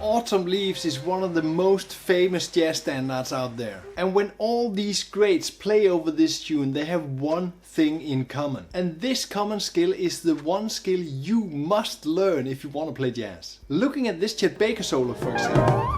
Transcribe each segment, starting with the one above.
Autumn Leaves is one of the most famous jazz standards out there. And when all these greats play over this tune, they have one thing in common. And this common skill is the one skill you must learn if you want to play jazz. Looking at this Chet Baker solo, for example,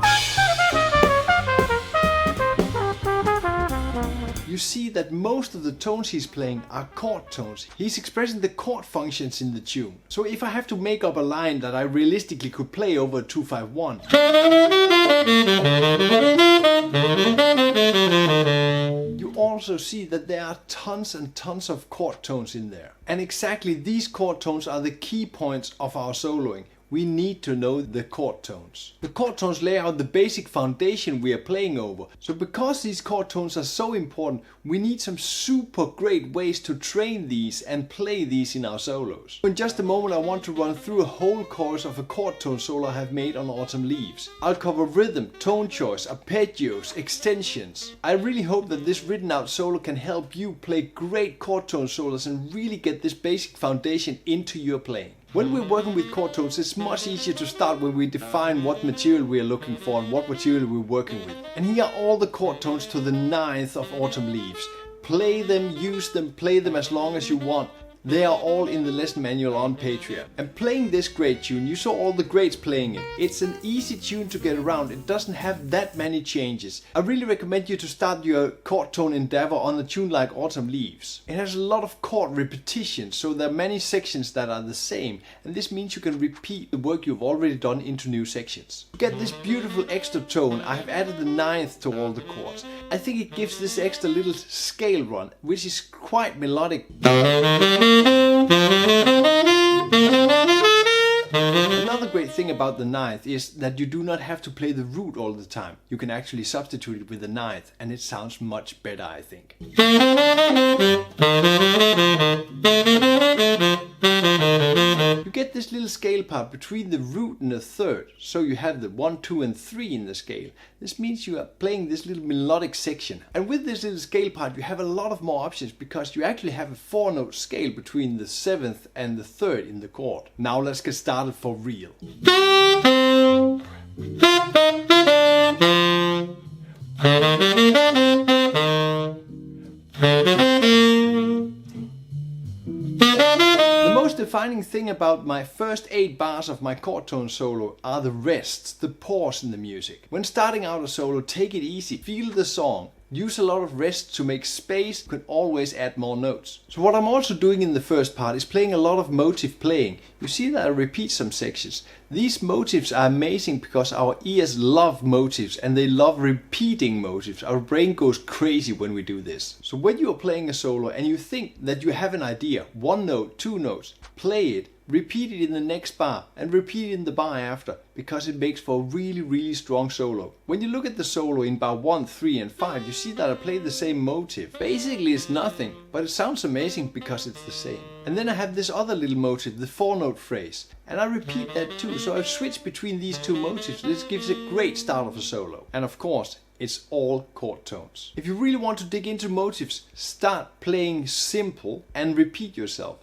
you see that most of the tones he's playing are chord tones. He's expressing the chord functions in the tune. So if I have to make up a line that I realistically could play over a 2-5-1, you also see that there are tons and tons of chord tones in there. And exactly these chord tones are the key points of our soloing. We need to know the chord tones. The chord tones lay out the basic foundation we are playing over. So because these chord tones are so important, we need some super great ways to train these and play these in our solos. In just a moment I want to run through a whole course of a chord tone solo I have made on Autumn Leaves. I'll cover rhythm, tone choice, arpeggios, extensions. I really hope that this written out solo can help you play great chord tone solos and really get this basic foundation into your playing. When we're working with chord tones, it's much easier to start when we define what material we are looking for and what material we're working with. And here are all the chord tones to the 9th of Autumn Leaves. Play them, use them, play them as long as you want. They are all in the lesson manual on Patreon. And playing this great tune, you saw all the greats playing it. It's an easy tune to get around. It doesn't have that many changes. I really recommend you to start your chord tone endeavor on a tune like Autumn Leaves. It has a lot of chord repetition, so there are many sections that are the same. And this means you can repeat the work you've already done into new sections. To get this beautiful extra tone, I have added the 9th to all the chords. I think it gives this extra little scale run, which is quite melodic. Another great thing about the 9th is that you do not have to play the root all the time. You can actually substitute it with the 9th and it sounds much better, I think. You get this little scale part between the root and the 3rd, so you have the 1, 2 and 3 in the scale. This means you are playing this little melodic section. And with this little scale part you have a lot of more options because you actually have a 4-note scale between the 7th and the 3rd in the chord. Now let's get started for real. The most defining thing about my first 8 bars of my chord tone solo are the rests, the pause in the music. When starting out a solo, take it easy, feel the song. Use a lot of rest to make space, you can always add more notes. So what I'm also doing in the first part is playing a lot of motif playing. You see that I repeat some sections. These motifs are amazing because our ears love motifs and they love repeating motifs. Our brain goes crazy when we do this. So when you are playing a solo and you think that you have an idea, 1 note, 2 notes, play it. Repeat it in the next bar and repeat it in the bar after because it makes for a really strong solo. When you look at the solo in bar 1, 3 and 5, you see that I play the same motif. Basically it's nothing, but it sounds amazing because it's the same. And then I have this other little motif, the 4-note phrase, and I repeat that too. So I've switched between these two motifs. This gives a great start of a solo. And of course, it's all chord tones. If you really want to dig into motifs, start playing simple and repeat yourself.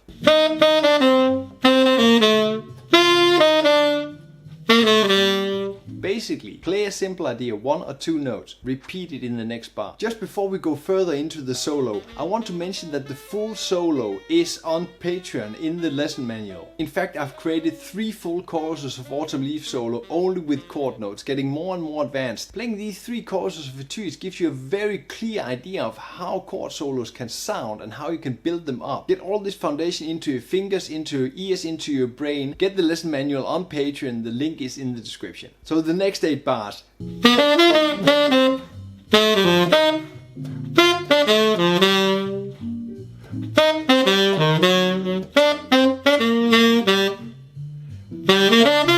Basically, play a simple idea, 1 or 2 notes, repeat it in the next bar. Just before we go further into the solo, I want to mention that the full solo is on Patreon in the lesson manual. In fact, I've created 3 full choruses of Autumn Leaf solo only with chord notes, getting more and more advanced. Playing these 3 choruses of etudes gives you a very clear idea of how chord solos can sound and how you can build them up. Get all this foundation into your fingers, into your ears, into your brain. Get the lesson manual on Patreon, the link is in the description. So the next 8 bars.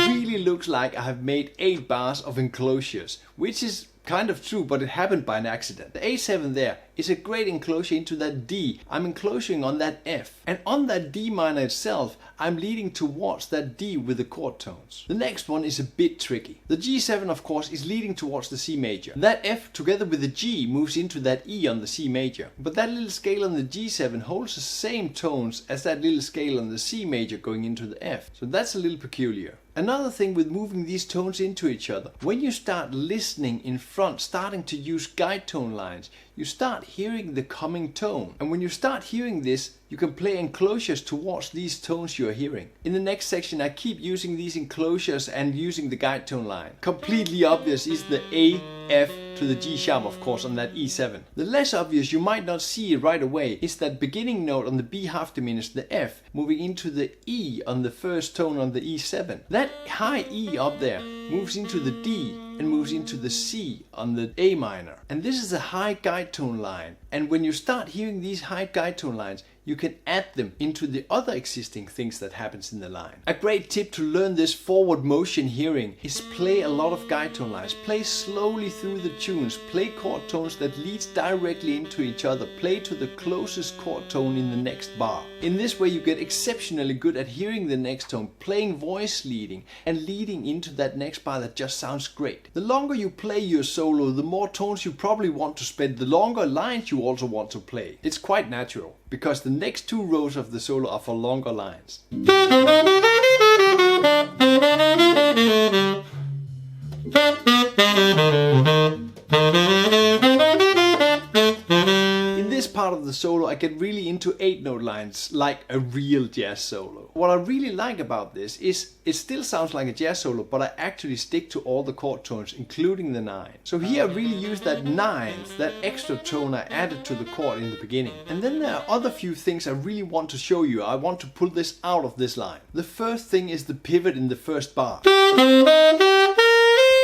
Really looks like I have made 8 bars of Enclosures, which is kind of true, but it happened by an accident. The A7 there is a great enclosure into that D. I'm enclosing on that F. And on that D minor itself, I'm leading towards that D with the chord tones. The next one is a bit tricky. The G7, of course, is leading towards the C major. That F together with the G moves into that E on the C major. But that little scale on the G7 holds the same tones as that little scale on the C major going into the F. So that's a little peculiar. Another thing with moving these tones into each other, when you start listening in front, starting to use guide tone lines, you start hearing the coming tone. And when you start hearing this, you can play enclosures towards these tones you are hearing. In the next section, I keep using these enclosures and using the guide tone line. Completely obvious is the A, F to the G sharp, of course, on that E7. The less obvious, you might not see it right away, is that beginning note on the B half diminished, the F, moving into the E on the first tone on the E7. That high E up there moves into the D and moves into the C on the A minor. And this is a high guide tone line. And when you start hearing these high guide tone lines, you can add them into the other existing things that happens in the line. A great tip to learn this forward motion hearing is play a lot of guide tone lines. Play slowly through the tunes. Play chord tones that leads directly into each other. Play to the closest chord tone in the next bar. In this way you get exceptionally good at hearing the next tone, playing voice leading and leading into that next bar that just sounds great. The longer you play your solo, the more tones you probably want to spend, the longer lines you also want to play. It's quite natural, because the next two rows of the solo are for longer lines. In this part of the solo, I get really into 8-note lines, like a real jazz solo. What I really like about this is it still sounds like a jazz solo, but I actually stick to all the chord tones, including the 9. So here I really use that 9th, that extra tone I added to the chord in the beginning. And then there are other few things I really want to show you. I want to pull this out of this line. The first thing is the pivot in the first bar.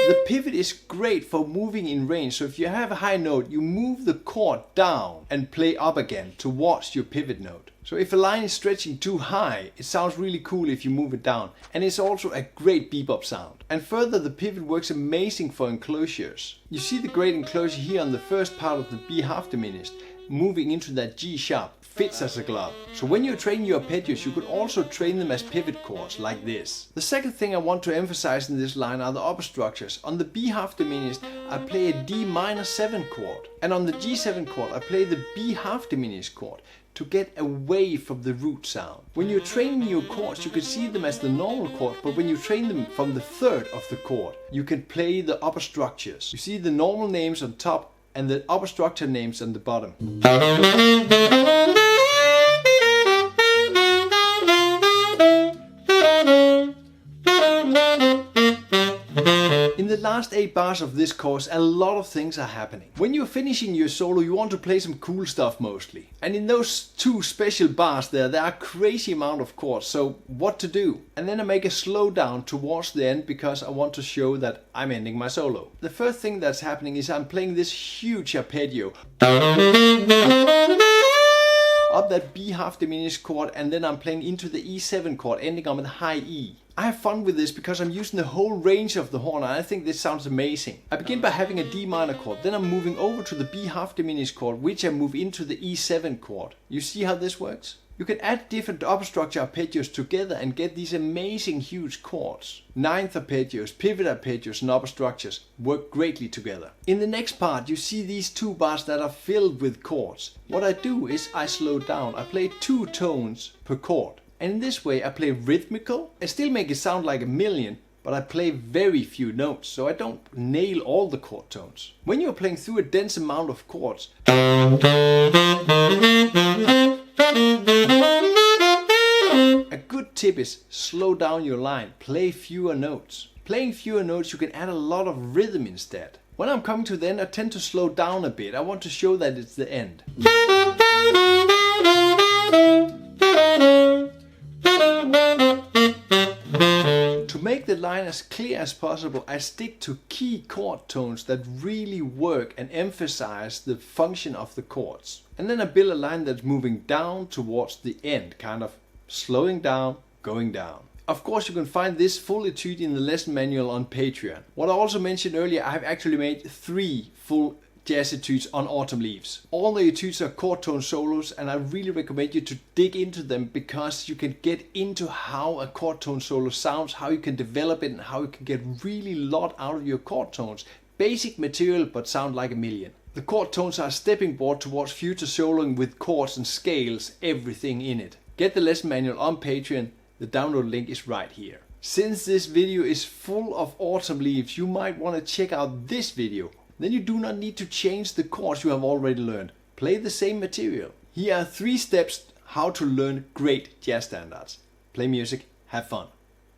The pivot is great for moving in range, so if you have a high note, you move the chord down and play up again towards your pivot note. So if a line is stretching too high, it sounds really cool if you move it down, and it's also a great bebop sound. And further, the pivot works amazing for enclosures. You see the great enclosure here on the first part of the B half diminished, moving into that G sharp. Fits as a glove. So when you train your arpeggios, you could also train them as pivot chords like this. The second thing I want to emphasize in this line are the upper structures. On the B half diminished, I play a D minor 7 chord, and on the G7 chord I play the B half diminished chord to get away from the root sound. When you're training your chords, you can see them as the normal chord, but when you train them from the third of the chord, you can play the upper structures. You see the normal names on top and the upper structure names on the bottom. In the last 8 bars of this course, a lot of things are happening. When you're finishing your solo, you want to play some cool stuff mostly. And in those 2 special bars there are a crazy amount of chords, so what to do? And then I make a slowdown towards the end because I want to show that I'm ending my solo. The first thing that's happening is I'm playing this huge arpeggio up that B half diminished chord, and then I'm playing into the E7 chord, ending up with high E. I have fun with this because I'm using the whole range of the horn, and I think this sounds amazing. I begin by having a D minor chord, then I'm moving over to the B half diminished chord, which I move into the E7 chord. You see how this works? You can add different upper structure arpeggios together and get these amazing huge chords. 9th arpeggios, pivot arpeggios and upper structures work greatly together. In the next part you see these 2 bars that are filled with chords. What I do is I slow down. I play 2 tones per chord. And in this way I play rhythmical. I still make it sound like a million, but I play very few notes, so I don't nail all the chord tones. When you're playing through a dense amount of chords, a good tip is slow down your line, play fewer notes. Playing fewer notes, you can add a lot of rhythm instead. When I'm coming to the end, I tend to slow down a bit. I want to show that it's the end. To make the line as clear as possible, I stick to key chord tones that really work and emphasize the function of the chords. And then I build a line that's moving down towards the end, kind of slowing down, going down. Of course, you can find this full etude in the lesson manual on Patreon. What I also mentioned earlier, I have actually made 3 full jazz etudes on Autumn Leaves. All the etudes are chord tone solos, and I really recommend you to dig into them because you can get into how a chord tone solo sounds, how you can develop it, and how you can get really a lot out of your chord tones. Basic material, but sound like a million. The chord tones are a stepping board towards future soloing with chords and scales, everything in it. Get the lesson manual on Patreon. The download link is right here. Since this video is full of Autumn Leaves, you might want to check out this video. Then you do not need to change the chords you have already learned. Play the same material. Here are 3 steps how to learn great jazz standards. Play music, have fun.